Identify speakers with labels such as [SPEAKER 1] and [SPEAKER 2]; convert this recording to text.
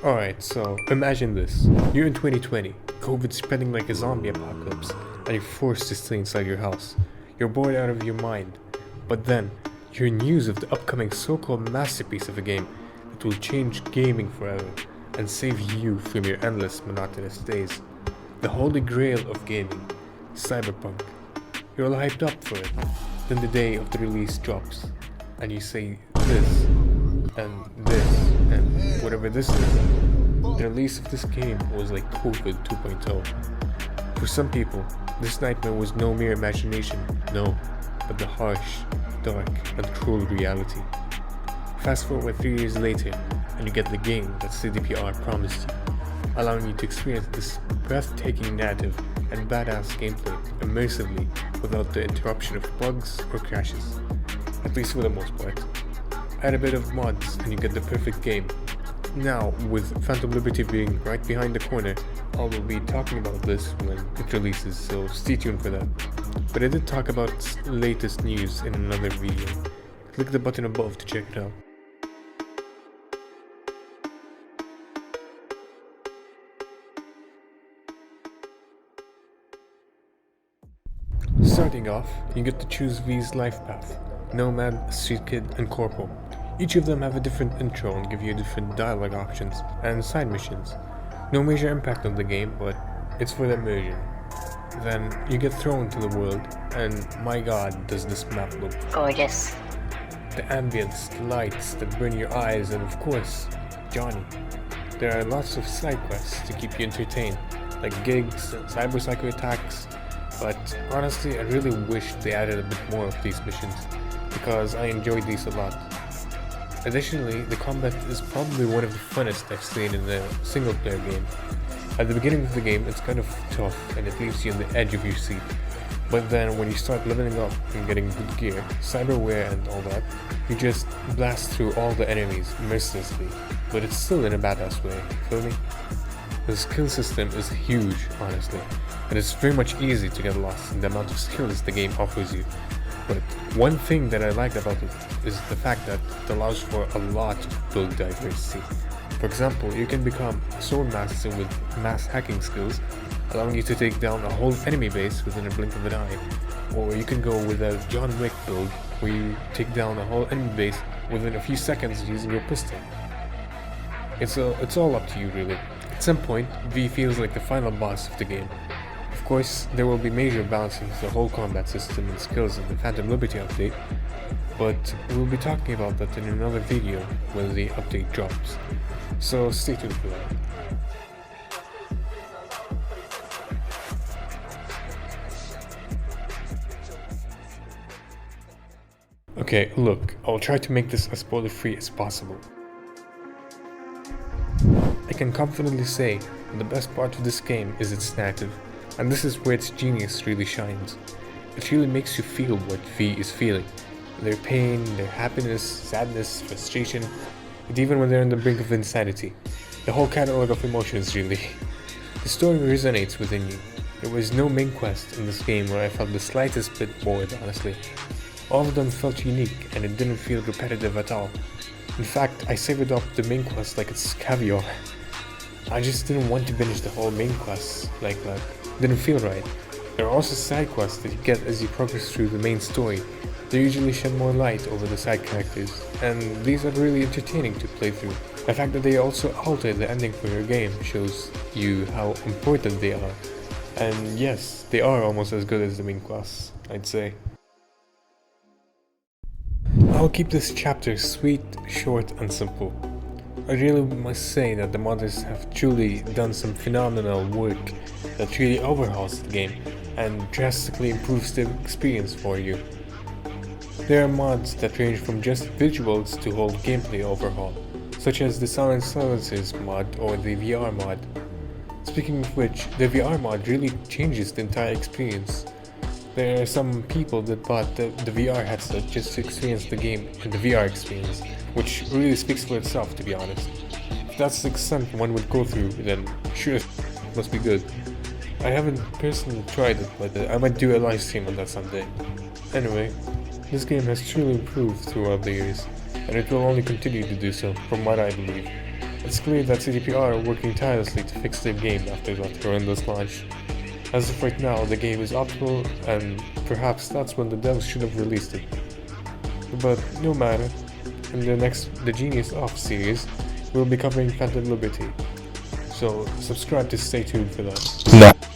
[SPEAKER 1] Alright, so imagine this. You're in 2020, COVID's spreading like a zombie apocalypse, and you're forced to stay inside your house. You're bored out of your mind. But then, you hear news of the upcoming so-called masterpiece of a game that will change gaming forever and save you from your endless monotonous days. The holy grail of gaming, Cyberpunk. You're all hyped up for it. Then the day of the release drops, and you say this, and whatever this is. The release of this game was like COVID 2.0. For some people, this nightmare was no mere imagination, no, but the harsh, dark, and cruel reality. Fast forward 3 years later, and you get the game that CDPR promised you, allowing you to experience this breathtaking narrative and badass gameplay immersively without the interruption of bugs or crashes, at least for the most part. Add a bit of mods and you get the perfect game. Now, with Phantom Liberty being right behind the corner, I will be talking about this when it releases, so stay tuned for that. But I did talk about latest news in another video. Click the button above to check it out. Starting off, you get to choose V's life path: Nomad, Street Kid, and Corporal. Each of them have a different intro and give you different dialogue options and side missions. No major impact on the game, but it's for the immersion. Then you get thrown to the world, and my god, does this map look
[SPEAKER 2] gorgeous.
[SPEAKER 1] The ambience, the lights that burn your eyes, and of course, Johnny. There are lots of side quests to keep you entertained, like gigs and cyber psycho attacks, but honestly I really wish they added a bit more of these missions, because I enjoyed these a lot. Additionally, the combat is probably one of the funnest I've seen in a single player game. At the beginning of the game it's kind of tough and it leaves you on the edge of your seat, but then when you start leveling up and getting good gear, cyberware and all that, you just blast through all the enemies mercilessly, but it's still in a badass way, feel me? The skill system is huge, honestly, and it's very much easy to get lost in the amount of skills the game offers you. But one thing that I like about it is the fact that it allows for a lot of build diversity. For example, you can become a sword master with mass hacking skills, allowing you to take down a whole enemy base within a blink of an eye. Or you can go with a John Wick build, where you take down a whole enemy base within a few seconds using your pistol. It's all up to you really. At some point, V feels like the final boss of the game. Of course, there will be major balancing of the whole combat system and skills in the Phantom Liberty update, but we'll be talking about that in another video when the update drops, so stay tuned for that. Okay, look, I'll try to make this as spoiler free as possible. I can confidently say that the best part of this game is its narrative. And this is where its genius really shines. It really makes you feel what V is feeling. Their pain, their happiness, sadness, frustration, and even when they're on the brink of insanity. The whole catalog of emotions really. The story resonates within you. There was no main quest in this game where I felt the slightest bit bored, honestly. All of them felt unique and it didn't feel repetitive at all. In fact, I savored up the main quest like it's caviar. I just didn't want to finish the whole main quest like that. Didn't feel right. There are also side quests that you get as you progress through the main story. They usually shed more light over the side characters, and these are really entertaining to play through. The fact that they also alter the ending for your game shows you how important they are. And yes, they are almost as good as the main quests, I'd say. I'll keep this chapter sweet, short, and simple. I really must say that the modders have truly done some phenomenal work that really overhauls the game and drastically improves the experience for you. There are mods that range from just visuals to whole gameplay overhaul, such as the Silent Silencers mod or the VR mod. Speaking of which, the VR mod really changes the entire experience. There are some people that bought the VR headset just to experience the game and the VR experience, which really speaks for itself, to be honest. If that's the extent one would go through, then sure, it must be good. I haven't personally tried it, but I might do a live stream on that someday. Anyway, this game has truly improved throughout the years, and it will only continue to do so, from what I believe. It's clear that CDPR are working tirelessly to fix their game after that horrendous launch. As of right now, the game is optimal, and perhaps that's when the devs should have released it. But no matter, in the Genius Off series, we'll be covering Phantom Liberty, so subscribe to stay tuned for that.